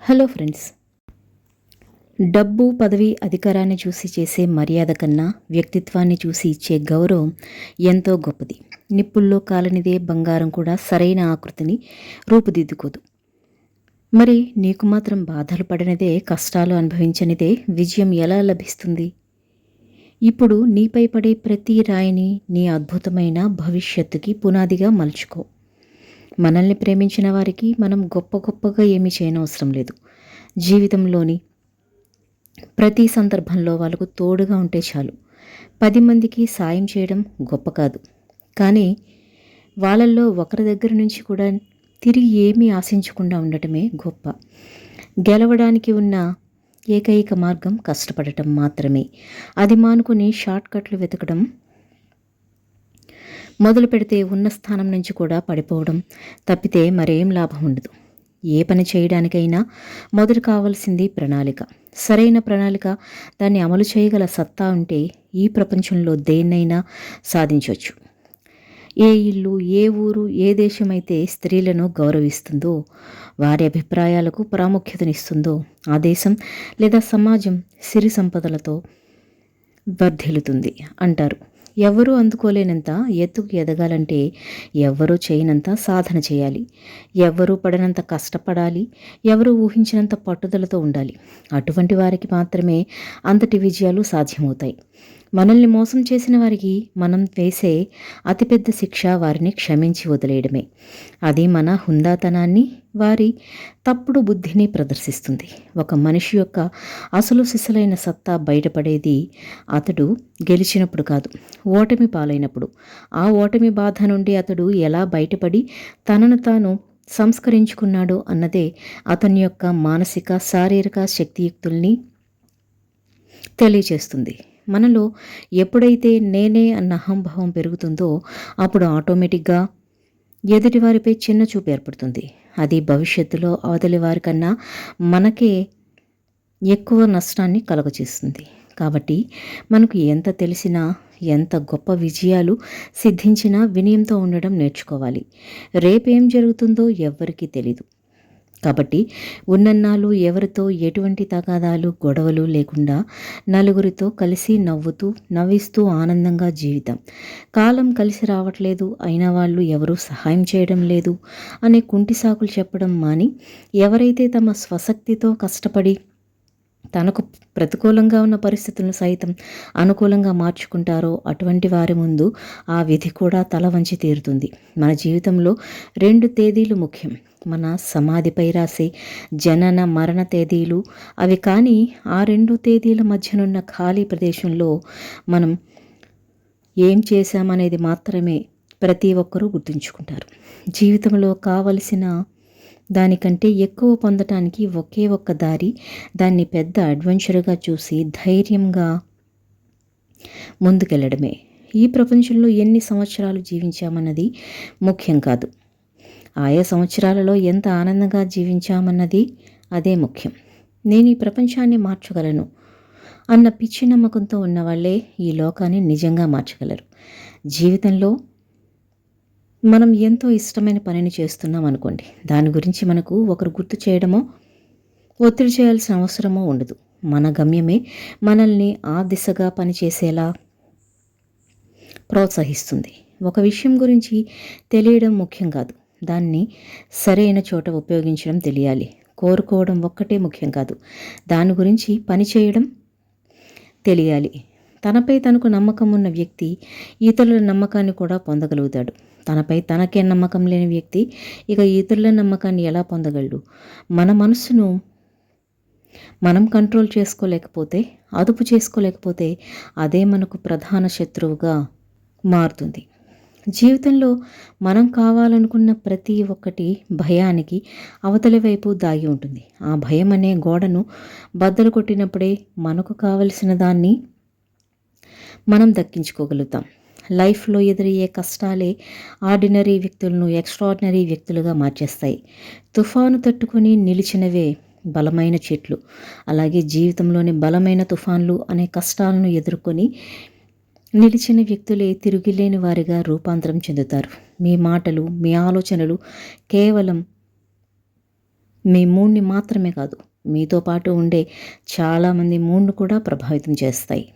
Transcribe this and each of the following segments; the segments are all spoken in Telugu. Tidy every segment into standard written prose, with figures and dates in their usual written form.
Hello friends. డబ్బు, పదవి, అధికారాన్ని చూసి చేసే మర్యాద కన్నా వ్యక్తిత్వాన్ని చూసి ఇచ్చే గౌరవం ఎంతో గొప్పది. నిప్పుల్లో కాలనిదే బంగారం కూడా సరైన ఆకృతిని రూపుదిద్దుకోదు. మరి నీకు మాత్రం బాధలు పడినదే, కష్టాలు అనుభవించనిదే విజయం ఎలా లభిస్తుంది? ఇప్పుడు నీపై పడే ప్రతి రాయిని నీ అద్భుతమైన భవిష్యత్తుకి పునాదిగా మలుచుకో. మనల్ని ప్రేమించిన వారికి మనం గొప్పగా ఏమీ చేయనవసరం లేదు. జీవితంలోని ప్రతి సందర్భంలో వాళ్ళకు తోడుగా ఉంటే చాలు. 10 మందికి సాయం చేయడం గొప్ప కాదు, కానీ వాళ్ళల్లో ఒకరి దగ్గర నుంచి కూడా తిరిగి ఏమీ ఆశించకుండా ఉండటమే గొప్ప. గెలవడానికి ఉన్న ఏకైక మార్గం కష్టపడటం మాత్రమే. అది మానుకుని షార్ట్కట్లు వెతకడం మొదలు పెడితే ఉన్న స్థానం నుంచి కూడా పడిపోవడం తప్పితే మరేం లాభం ఉండదు. ఏ పని చేయడానికైనా మొదలు కావాల్సింది ప్రణాళిక. సరైన ప్రణాళిక, దాన్ని అమలు చేయగల సత్తా ఉంటే ఈ ప్రపంచంలో దేన్నైనా సాధించవచ్చు. ఏ ఇల్లు, ఏ ఊరు, ఏ దేశమైతే స్త్రీలను గౌరవిస్తుందో, వారి అభిప్రాయాలకు ప్రాముఖ్యతనిస్తుందో ఆ దేశం లేదా సమాజం సిరి సంపదలతో వర్ధిల్లుతుంది అంటారు. ఎవరూ అందుకోలేనంత ఎత్తుకు ఎదగాలంటే ఎవ్వరూ చేయనంత సాధన చేయాలి. ఎవ్వరూ పడనంత కష్టపడాలి. ఎవరూ ఊహించినంత పట్టుదలతో ఉండాలి. అటువంటి వారికి మాత్రమే అంతటి విజయాలు సాధ్యమవుతాయి. మనల్ని మోసం చేసిన వారికి మనం వేసే అతిపెద్ద శిక్ష వారిని క్షమించి వదిలేయడమే. అది మన హుందాతనాన్ని, వారి తప్పుడు బుద్ధిని ప్రదర్శిస్తుంది. ఒక మనిషి యొక్క అసలు సిసలైన సత్తా బయటపడేది అతడు గెలిచినప్పుడు కాదు, ఓటమి పాలైనప్పుడు. ఆ ఓటమి బాధ నుండి అతడు ఎలా బయటపడి తనను తాను సంస్కరించుకున్నాడో అన్నదే అతని యొక్క మానసిక, శారీరక శక్తియుక్తుల్ని తెలియచేస్తుంది. మనలో ఎప్పుడైతే నేనే అన్న అహంభావం పెరుగుతుందో అప్పుడు ఆటోమేటిక్గా ఎదుటివారిపై చిన్న చూపు ఏర్పడుతుంది. అది భవిష్యత్తులో అవతలి వారికన్నా మనకే ఎక్కువ నష్టాన్ని కలుగచేస్తుంది. కాబట్టి మనకు ఎంత తెలిసినా, ఎంత గొప్ప విజయాలు సిద్ధించినా వినయంతో ఉండడం నేర్చుకోవాలి. రేపేం జరుగుతుందో ఎవ్వరికీ తెలీదు. కాబట్టి ఉన్నన్నాళ్ళు ఎవరితో ఎటువంటి తగాదాలు, గొడవలు లేకుండా నలుగురితో కలిసి నవ్విస్తూ ఆనందంగా జీవితం. కాలం కలిసి రావట్లేదు, అయిన వాళ్ళు ఎవరూ సహాయం చేయడం లేదు అనే కుంటి సాకులు చెప్పడం మాని, ఎవరైతే తమ స్వశక్తితో కష్టపడి తనకు ప్రతికూలంగా ఉన్న పరిస్థితులను సైతం అనుకూలంగా మార్చుకుంటారో అటువంటి వారి ముందు ఆ విధి కూడా తల వంచి తీరుతుంది. మన జీవితంలో 2 తేదీలు ముఖ్యం. మన సమాధిపై రాసే జనన, మరణ తేదీలు అవి. కానీ ఆ 2 తేదీల మధ్యనున్న ఖాళీ ప్రదేశంలో మనం ఏం చేశామనేది మాత్రమే ప్రతి ఒక్కరూ గుర్తుంచుకుంటారు. జీవితంలో కావలసిన దానికంటే ఎక్కువ పొందటానికి ఒకే ఒక్క దారి, దాన్ని పెద్ద అడ్వెంచర్గా చూసి ధైర్యంగా ముందుకెళ్ళడమే. ఈ ప్రపంచంలో ఎన్ని సంవత్సరాలు జీవించామన్నది ముఖ్యం కాదు, ఆయా సంవత్సరాలలో ఎంత ఆనందంగా జీవించామన్నది అదే ముఖ్యం. నేను ఈ ప్రపంచాన్ని మార్చగలను అన్న పిచ్చి నమ్మకంతో ఉన్నవాళ్లే ఈ లోకాన్ని నిజంగా మార్చగలరు. జీవితంలో మనం ఎంతో ఇష్టమైన పనిని చేస్తున్నాం అనుకోండి, దాని గురించి మనకు ఒకరు గుర్తు చేయడమో, ఒత్తిడి చేయాల్సిన అవసరమో ఉండదు. మన గమ్యమే మనల్ని ఆ దిశగా పనిచేసేలా ప్రోత్సహిస్తుంది. ఒక విషయం గురించి తెలియడం ముఖ్యం కాదు, దాన్ని సరైన చోట ఉపయోగించడం తెలియాలి. కోరుకోవడం ఒక్కటే ముఖ్యం కాదు, దాని గురించి పని చేయడం తెలియాలి. తనపై తనకు నమ్మకం ఉన్న వ్యక్తి ఇతరుల నమ్మకాన్ని కూడా పొందగలుగుతాడు. తనపై తనకే నమ్మకం లేని వ్యక్తి ఇక ఇతరుల నమ్మకాన్ని ఎలా పొందగలడు? మన మనసును మనం కంట్రోల్ చేసుకోలేకపోతే, అదుపు చేసుకోలేకపోతే అదే మనకు ప్రధాన శత్రువుగా మారుతుంది. జీవితంలో మనం కావాలనుకున్న ప్రతి ఒక్కటి భయానికి అవతలి వైపు దాగి ఉంటుంది. ఆ భయం అనే గోడను బద్దలు కొట్టినప్పుడే మనకు కావలసిన దాన్ని మనం దక్కించుకోగలుగుతాం. లైఫ్లో ఎదురయ్యే కష్టాలే ఆర్డినరీ వ్యక్తులను ఎక్స్ట్రాడినరీ వ్యక్తులుగా మార్చేస్తాయి. తుఫాను తట్టుకొని నిలిచినవే బలమైన చెట్లు. అలాగే జీవితంలోని బలమైన తుఫాన్లు అనే కష్టాలను ఎదుర్కొని నిలిచిన వ్యక్తులే తిరుగులేని వారిగా రూపాంతరం చెందుతారు. మీ మాటలు, మీ ఆలోచనలు కేవలం మీ మూడ్ని మాత్రమే కాదు, మీతో పాటు ఉండే చాలామంది మూడ్ను కూడా ప్రభావితం చేస్తాయి.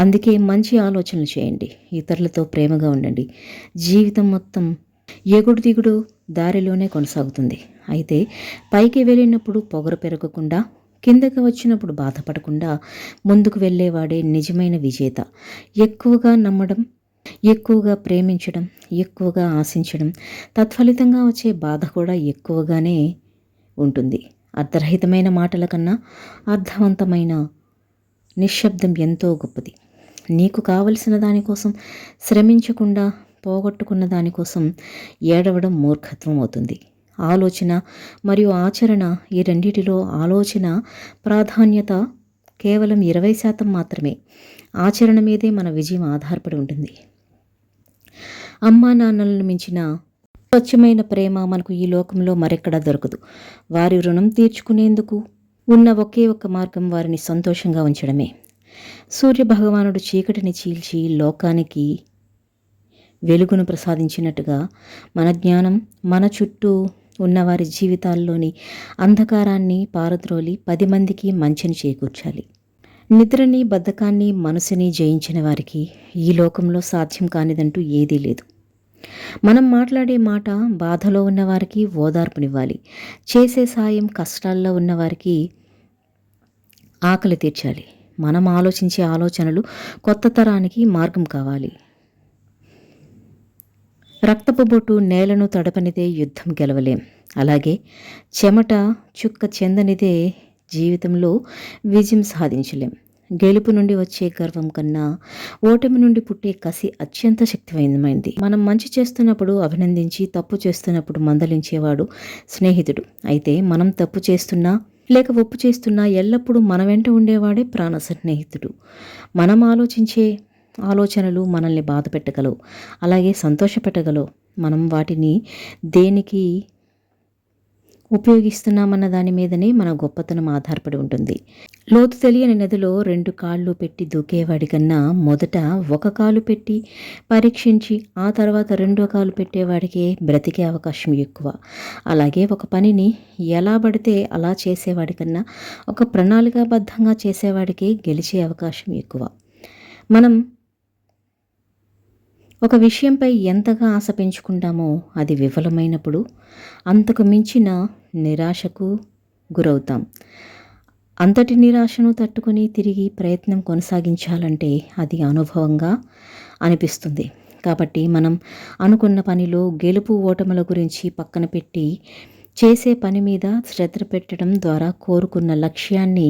అందుకే మంచి ఆలోచనలు చేయండి, ఇతరులతో ప్రేమగా ఉండండి. జీవితం మొత్తం ఎగుడు దిగుడు దారిలోనే కొనసాగుతుంది. అయితే పైకి వెళ్ళినప్పుడు పొగరు పెరగకుండా, కిందకి వచ్చినప్పుడు బాధపడకుండా ముందుకు వెళ్ళేవాడే నిజమైన విజేత. ఎక్కువగా నమ్మడం, ఎక్కువగా ప్రేమించడం, ఎక్కువగా ఆశించడం, తత్ఫలితంగా వచ్చే బాధ కూడా ఎక్కువగానే ఉంటుంది. అర్థరహితమైన మాటల కన్నా అర్థవంతమైన నిశ్శబ్దం ఎంతో గొప్పది. నీకు కావలసిన దానికోసం శ్రమించకుండా పోగొట్టుకున్న దానికోసం ఏడవడం మూర్ఖత్వం అవుతుంది. ఆలోచన మరియు ఆచరణ, ఈ రెండిటిలో ఆలోచన ప్రాధాన్యత కేవలం 20% మాత్రమే. ఆచరణ మీదే మన విజయం ఆధారపడి ఉంటుంది. అమ్మా నాన్నలను మించిన స్వచ్ఛమైన ప్రేమ మనకు ఈ లోకంలో మరెక్కడా దొరకదు. వారి రుణం తీర్చుకునేందుకు ఉన్న ఒకే ఒక్క మార్గం వారిని సంతోషంగా ఉంచడమే. సూర్యభగవానుడు చీకటిని చీల్చి లోకానికి వెలుగును ప్రసాదించినట్టుగా మన జ్ఞానం మన చుట్టూ ఉన్నవారి జీవితాల్లోని అంధకారాన్ని పారద్రోలి 10 మందికి మంచిని చేకూర్చాలి. నిద్రని, బద్ధకాన్ని, మనసుని జయించిన వారికి ఈ లోకంలో సాధ్యం కానిదంటూ ఏదీ లేదు. మనం మాట్లాడే మాట బాధలో ఉన్నవారికి ఓదార్పునివ్వాలి. చేసే సాయం కష్టాల్లో ఉన్నవారికి ఆకలి తీర్చాలి. మనం ఆలోచించే ఆలోచనలు కొత్త తరానికి మార్గం కావాలి. రక్తపు బొట్టు నేలను తడపనిదే యుద్ధం గెలవలేం. అలాగే చెమట చుక్క చెందనిదే జీవితంలో విజయం సాధించలేం. గెలుపు నుండి వచ్చే గర్వం కన్నా ఓటమి నుండి పుట్టే కసి అత్యంత శక్తివంతమైంది. మనం మంచి చేస్తున్నప్పుడు అభినందించి, తప్పు చేస్తున్నప్పుడు మందలించేవాడు స్నేహితుడు. అయితే మనం తప్పు చేస్తున్నా లేక ఒప్పు చేస్తున్నా ఎల్లప్పుడూ మన వెంట ఉండేవాడే ప్రాణ స్నేహితుడు. మనం ఆలోచించే ఆలోచనలు మనల్ని బాధ పెట్టగలవు, అలాగే సంతోషపెట్టగలవు. మనం వాటిని దేనికి ఉపయోగిస్తున్నామన్న దాని మీదనే మన గొప్పతనం ఆధారపడి ఉంటుంది. లోతు తెలియని నదిలో 2 కాళ్ళు పెట్టి దూకేవాడి కన్నా మొదట 1 కాలు పెట్టి పరీక్షించి ఆ తర్వాత 2వ కాలు పెట్టేవాడికే బ్రతికే అవకాశం ఎక్కువ. అలాగే ఒక పనిని ఎలా పడితే అలా చేసేవాడి కన్నా ఒక ప్రణాళికాబద్ధంగా చేసేవాడికే గెలిచే అవకాశం ఎక్కువ. మనం ఒక విషయంపై ఎంతగా ఆశ పెంచుకుంటామో అది విఫలమైనప్పుడు అంతకు మించిన నిరాశకు గురవుతాం. అంతటి నిరాశను తట్టుకొని తిరిగి ప్రయత్నం కొనసాగించాలంటే అది అనుభవంగా అనిపిస్తుంది. కాబట్టి మనం అనుకున్న పనిలో గెలుపు ఓటముల గురించి పక్కన పెట్టి చేసే పని మీద శ్రద్ధ పెట్టడం ద్వారా కోరుకున్న లక్ష్యాన్ని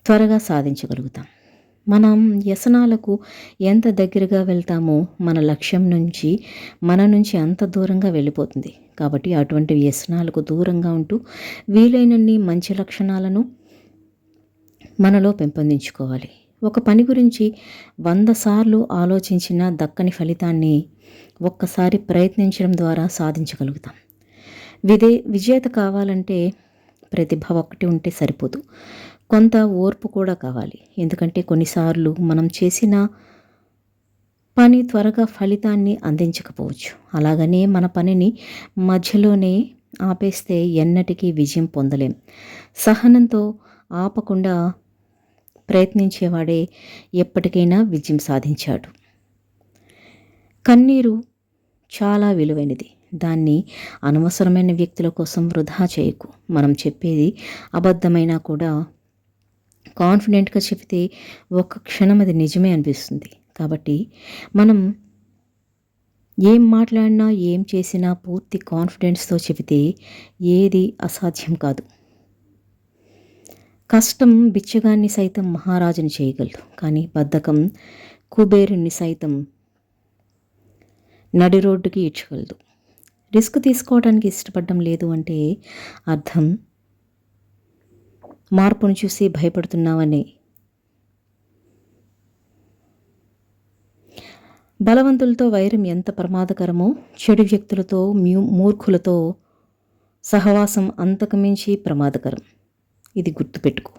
త్వరగా సాధించగలుగుతాం. మనం వ్యసనాలకు ఎంత దగ్గరగా వెళ్తామో మన లక్ష్యం మన నుంచి అంత దూరంగా వెళ్ళిపోతుంది. కాబట్టి అటువంటి వ్యసనాలకు దూరంగా ఉంటూ వీలైనన్ని మంచి లక్షణాలను మనలో పెంపొందించుకోవాలి. ఒక పని గురించి 100 సార్లు ఆలోచించిన దక్కని ఫలితాన్ని ఒక్కసారి ప్రయత్నించడం ద్వారా సాధించగలుగుతాం. విజేత కావాలంటే ప్రతిభ ఒక్కటి ఉంటే సరిపోదు, కొంత ఓర్పు కూడా కావాలి. ఎందుకంటే కొన్నిసార్లు మనం చేసిన పని త్వరగా ఫలితాన్ని అందించకపోవచ్చు. అలాగనే మన పనిని మధ్యలోనే ఆపేస్తే ఎన్నటికీ విజయం పొందలేం. సహనంతో ఆపకుండా ప్రయత్నించేవాడే ఎప్పటికైనా విజయం సాధించాడు. కన్నీరు చాలా విలువైనది. దాన్ని అనవసరమైన వ్యక్తుల కోసం వృధా చేయకు. మనం చెప్పేది అబద్ధమైనా కూడా కాన్ఫిడెంట్గా చెబితే ఒక్క క్షణం అది నిజమే అనిపిస్తుంది. కాబట్టి మనం ఏం మాట్లాడినా ఏం చేసినా పూర్తి కాన్ఫిడెన్స్తో చెబితే ఏది అసాధ్యం కాదు. కష్టం బిచ్చగాన్ని సైతం మహారాజుని చేయగలదు, కానీ బద్ధకం కుబేరుని సైతం నడి రోడ్డుకి ఈడ్చగలదు. రిస్క్ తీసుకోవడానికి ఇష్టపడడం లేదు అంటే అర్థం మార్పును చూసి భయపడుతున్నావని. బలవంతులతో వైరం ఎంత ప్రమాదకరమో, చెడు వ్యక్తులతో మూర్ఖులతో సహవాసం అంతకుమించి ప్రమాదకరం. ఇది గుర్తుపెట్టుకో.